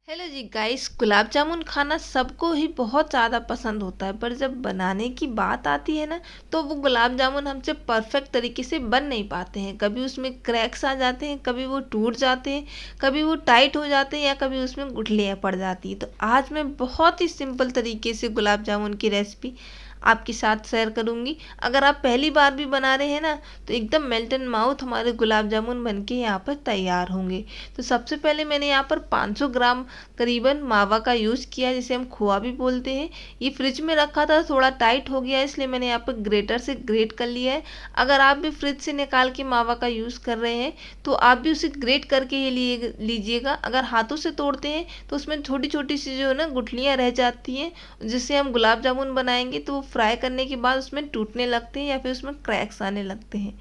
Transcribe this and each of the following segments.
Hello जी guys, gulab jamun खाना सबको ही बहुत ज़्यादा पसंद होता है। पर जब बनाने की बात आती है ना, तो वो गुलाब जामुन हमसे परफेक्ट तरीके से बन नहीं पाते हैं। कभी उसमें क्रैक्स आ जाते हैं, कभी वो टूट जाते हैं, कभी वो टाइट हो जाते हैं या कभी उसमें गुठलियाँ पड़ जाती हैं। तो आज मैं बहुत ही सिंपल तरीके से गुलाब जामुन की रेसिपी आपके साथ शेयर करूंगी। अगर आप पहली बार भी बना रहे हैं ना, तो एकदम मेल्ट एंड माउथ हमारे गुलाब जामुन बनके यहाँ पर तैयार होंगे। तो सबसे पहले मैंने यहाँ पर 500 ग्राम करीबन मावा का यूज़ किया, जिसे हम खोआ भी बोलते हैं। ये फ्रिज में रखा था, थोड़ा टाइट हो गया, इसलिए मैंने यहाँ पर ग्रेटर से ग्रेट कर लिया है। अगर आप भी फ्रिज से निकाल के मावा का यूज़ कर रहे हैं तो आप भी उसे ग्रेट करके ही लीजिएगा। अगर हाथों से तोड़ते हैं तो उसमें छोटी छोटी सी जो है ना गुठलियाँ रह जाती हैं, जिससे हम गुलाब जामुन बनाएंगे तो वो फ्राई करने के बाद उसमें टूटने लगते हैं या फिर उसमें क्रैक्स आने लगते हैं।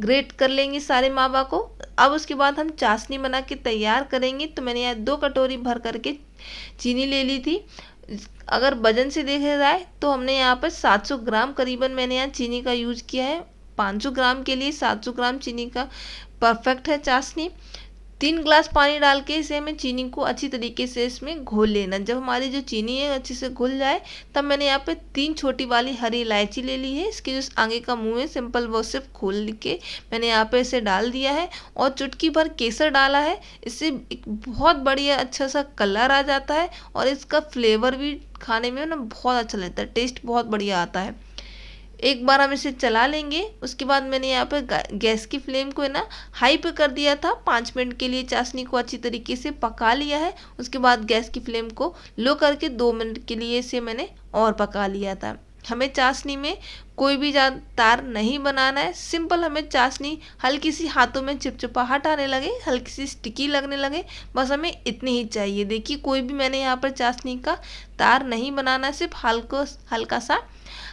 ग्रेट कर लेंगे सारे मावा को। अब उसके बाद हम चाशनी बना के तैयार करेंगे। तो मैंने यहाँ 2 कटोरी भर करके चीनी ले ली थी। अगर वजन से देखा जाए तो हमने यहाँ पर 700 ग्राम करीबन मैंने यहाँ चीनी का यूज़ किया है। 500 ग्राम के लिए 700 ग्राम चीनी का परफेक्ट है चाशनी। 3 ग्लास पानी डाल के इसे हमें चीनी को अच्छी तरीके से इसमें घोल लेना। जब हमारी जो चीनी है अच्छे से घुल जाए, तब मैंने यहाँ पे 3 छोटी वाली हरी इलायची ले ली है। इसके जो आगे का मुंह है सिंपल, वो सिर्फ खोल के मैंने यहाँ पे इसे डाल दिया है। और चुटकी भर केसर डाला है। इससे एक बहुत बढ़िया अच्छा सा कलर आ जाता है और इसका फ्लेवर भी खाने में ना बहुत अच्छा लगता है, टेस्ट बहुत बढ़िया आता है। एक बार हम इसे चला लेंगे। उसके बाद मैंने यहाँ पर गैस की फ्लेम को है ना हाई पे कर दिया था। 5 मिनट के लिए चाशनी को अच्छी तरीके से पका लिया है। उसके बाद गैस की फ्लेम को लो करके 2 मिनट के लिए इसे मैंने और पका लिया था। हमें चाशनी में कोई भी ज़्यादा तार नहीं बनाना है। सिंपल हमें चाशनी हल्की सी हाथों में चिपचिपाहट आने लगे, हल्की सी स्टिकी लगने लगे, बस हमें इतनी ही चाहिए। देखिए, कोई भी मैंने यहाँ पर चाशनी का तार नहीं बनाना है, सिर्फ हल्का सा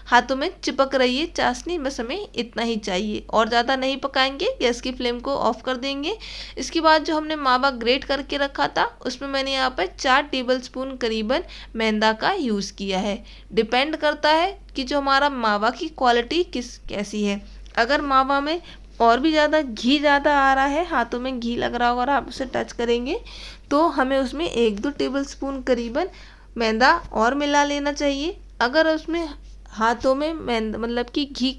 हाथों में चिपक रही है चाशनी, बस हमें इतना ही चाहिए। और ज़्यादा नहीं पकाएंगे, गैस की फ्लेम को ऑफ कर देंगे। इसके बाद जो हमने मावा ग्रेट करके रखा था, उसमें मैंने यहाँ पर 4 टेबलस्पून करीबन मैदा का यूज़ किया है। डिपेंड करता है कि जो हमारा मावा की क्वालिटी कैसी है। अगर मावा में और भी ज़्यादा घी ज़्यादा आ रहा है, हाथों में घी लग रहा होगा और आप उसे टच करेंगे, तो हमें उसमें 1-2 टेबलस्पून करीबन मैदा और मिला लेना चाहिए। अगर उसमें हाथों में मतलब कि घी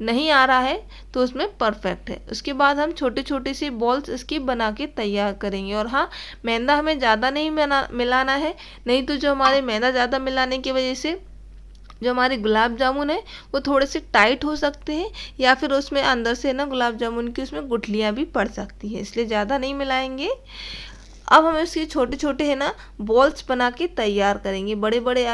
नहीं आ रहा है तो उसमें परफेक्ट है। उसके बाद हम छोटे छोटे से बॉल्स इसकी बना के तैयार करेंगे। और हाँ, मैदा हमें ज़्यादा नहीं मिलाना है, नहीं तो जो हमारे मैदा ज़्यादा मिलाने की वजह से जो हमारे गुलाब जामुन है वो थोड़े से टाइट हो सकते हैं, या फिर उसमें अंदर से ना गुलाब जामुन की उसमें गुठलियाँ भी पड़ सकती हैं, इसलिए ज़्यादा नहीं मिलाएंगे। अब हम इसके छोटे छोटे है ना बॉल्स बना के तैयार करेंगे। बड़े बड़े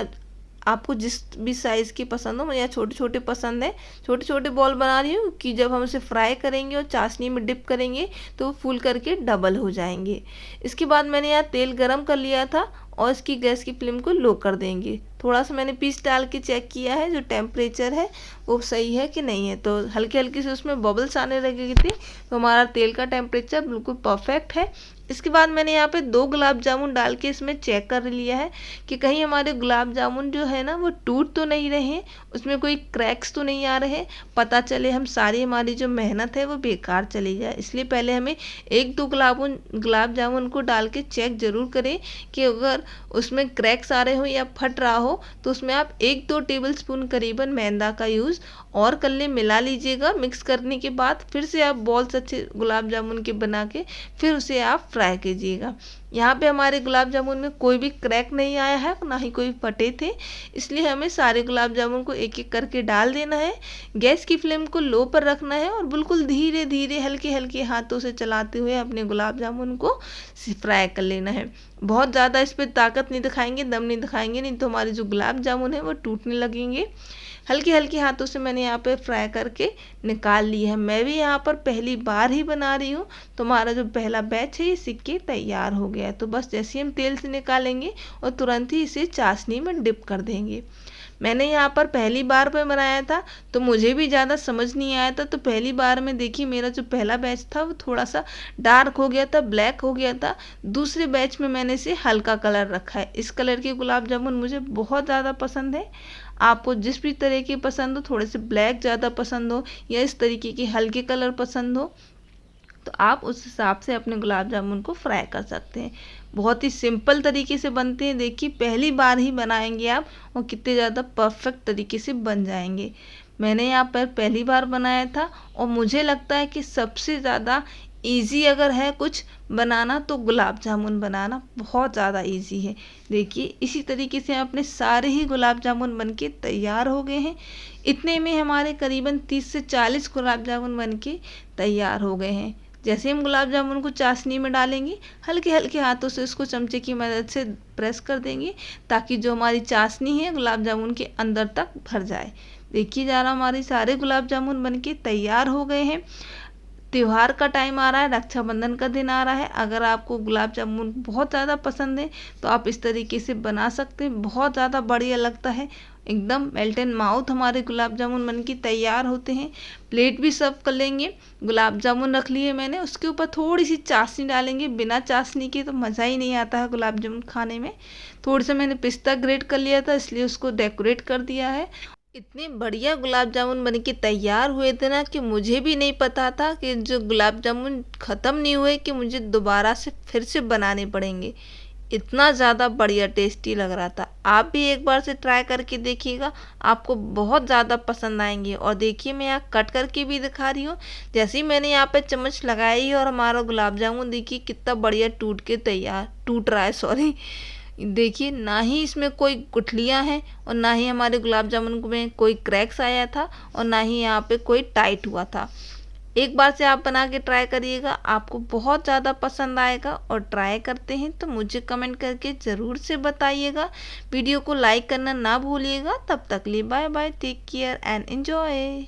आपको जिस भी साइज़ की पसंद हो, मुझे यहाँ छोटे छोटे पसंद है। छोटे छोटे बॉल बना रही हूँ कि जब हम इसे फ्राई करेंगे और चाशनी में डिप करेंगे तो वो फूल करके डबल हो जाएंगे। इसके बाद मैंने यहाँ तेल गरम कर लिया था और इसकी गैस की फ्लेम को लो कर देंगे। थोड़ा सा मैंने पीस डाल के चेक किया है जो टेम्परेचर है वो सही है कि नहीं है, तो हल्की हल्की से उसमें बबल्स आने लगे थे, तो हमारा तेल का टेम्परेचर बिल्कुल परफेक्ट है। इसके बाद मैंने यहाँ पे 2 गुलाब जामुन डाल के इसमें चेक कर लिया है कि कहीं हमारे गुलाब जामुन जो है ना वो टूट तो नहीं रहे हैं, उसमें कोई क्रैक्स तो नहीं आ रहे, पता चले हम सारी हमारी जो मेहनत है वो बेकार चली जाए। इसलिए पहले हमें 1-2 गुलाब जामुन को डाल के चेक ज़रूर करें कि अगर उसमें क्रैक्स आ रहे हो या फट रहा हो तो उसमें आप 1-2 टेबलस्पून करीबन मैदा का यूज़ और कर ले, मिला लीजिएगा। मिक्स करने के बाद फिर से आप बॉल्स अच्छे गुलाब जामुन के बना के फिर उसे आप फ्राई कीजिएगा। यहाँ पे हमारे गुलाब जामुन में कोई भी क्रैक नहीं आया है, ना ही कोई फटे थे, इसलिए हमें सारे गुलाब जामुन को एक एक करके डाल देना है। गैस की फ्लेम को लो पर रखना है और बिल्कुल धीरे धीरे हल्के हल्के हाथों से चलाते हुए अपने गुलाब जामुन को फ्राई कर लेना है। बहुत ज़्यादा इस पर ताकत नहीं दिखाएंगे, दम नहीं दिखाएंगे, नहीं तो हमारे जो गुलाब जामुन है वो टूटने लगेंगे। हल्के हल्के हाथों से मैंने यहाँ पे फ्राई करके निकाल ली है। मैं भी यहाँ पर पहली बार ही बना रही हूँ, तो हमारा जो पहला बैच है ये सिक के तैयार हो गया है। तो बस जैसे ही हम तेल से निकालेंगे और तुरंत ही इसे चाशनी में डिप कर देंगे। मैंने यहाँ पर पहली बार पे बनाया था तो मुझे भी ज़्यादा समझ नहीं आया था, तो पहली बार में देखिए मेरा जो पहला बैच था वो थोड़ा सा डार्क हो गया था, ब्लैक हो गया था। दूसरे बैच में मैंने इसे हल्का कलर रखा है। इस कलर के गुलाब जामुन मुझे बहुत ज़्यादा पसंद है। आपको जिस भी तरह की पसंद हो, थोड़े से ब्लैक ज़्यादा पसंद हो या इस तरीके के हल्के कलर पसंद हो, तो आप उस हिसाब से अपने गुलाब जामुन को फ्राई कर सकते हैं। बहुत ही सिंपल तरीके से बनते हैं। देखिए पहली बार ही बनाएंगे आप और कितने ज़्यादा परफेक्ट तरीके से बन जाएंगे। मैंने यहाँ पर पहली बार बनाया था और मुझे लगता है कि सबसे ज़्यादा इजी अगर है कुछ बनाना तो गुलाब जामुन बनाना बहुत ज़्यादा इजी है। देखिए इसी तरीके से अपने सारे ही गुलाब जामुन बनके तैयार हो गए हैं। इतने में हमारे करीबन 30 से 40 गुलाब जामुन बनके तैयार हो गए हैं। जैसे हम गुलाब जामुन को चाशनी में डालेंगे, हल्के हल्के हाथों से उसको चमचे की मदद से प्रेस कर देंगे ताकि जो हमारी चाशनी है गुलाब जामुन के अंदर तक भर जाए। देखिए ज़रा हमारे सारे गुलाब जामुन बनके तैयार हो गए हैं। त्योहार का टाइम आ रहा है, रक्षाबंधन का दिन आ रहा है। अगर आपको गुलाब जामुन बहुत ज़्यादा पसंद है तो आप इस तरीके से बना सकते हैं, बहुत ज़्यादा बढ़िया लगता है। एकदम मेल्ट इन माउथ हमारे गुलाब जामुन बन के तैयार होते हैं। प्लेट भी सर्व कर लेंगे। गुलाब जामुन रख लिए मैंने, उसके ऊपर थोड़ी सी चाशनी डालेंगे। बिना चाशनी के तो मज़ा ही नहीं आता है गुलाब जामुन खाने में। थोड़ा सा मैंने पिस्ता ग्रेट कर लिया था इसलिए उसको डेकोरेट कर दिया है। इतने बढ़िया गुलाब जामुन बन के तैयार हुए थे ना कि मुझे भी नहीं पता था कि जो गुलाब जामुन ख़त्म नहीं हुए कि मुझे दोबारा से फिर से बनाने पड़ेंगे। इतना ज़्यादा बढ़िया टेस्टी लग रहा था। आप भी एक बार से ट्राई करके देखिएगा, आपको बहुत ज़्यादा पसंद आएंगे। और देखिए मैं यहाँ कट करके भी दिखा रही हूँ। जैसे ही मैंने यहाँ पे चम्मच लगाई और हमारा गुलाब जामुन देखिए कितना बढ़िया टूट रहा है, सॉरी। देखिए ना ही इसमें कोई गुठलियाँ हैं और ना ही हमारे गुलाब जामुन में कोई क्रैक्स आया था और ना ही यहाँ पे कोई टाइट हुआ था। एक बार से आप बना के ट्राई करिएगा, आपको बहुत ज़्यादा पसंद आएगा। और ट्राई करते हैं तो मुझे कमेंट करके ज़रूर से बताइएगा। वीडियो को लाइक करना ना भूलिएगा। तब तक लिए bye bye, take care and enjoy.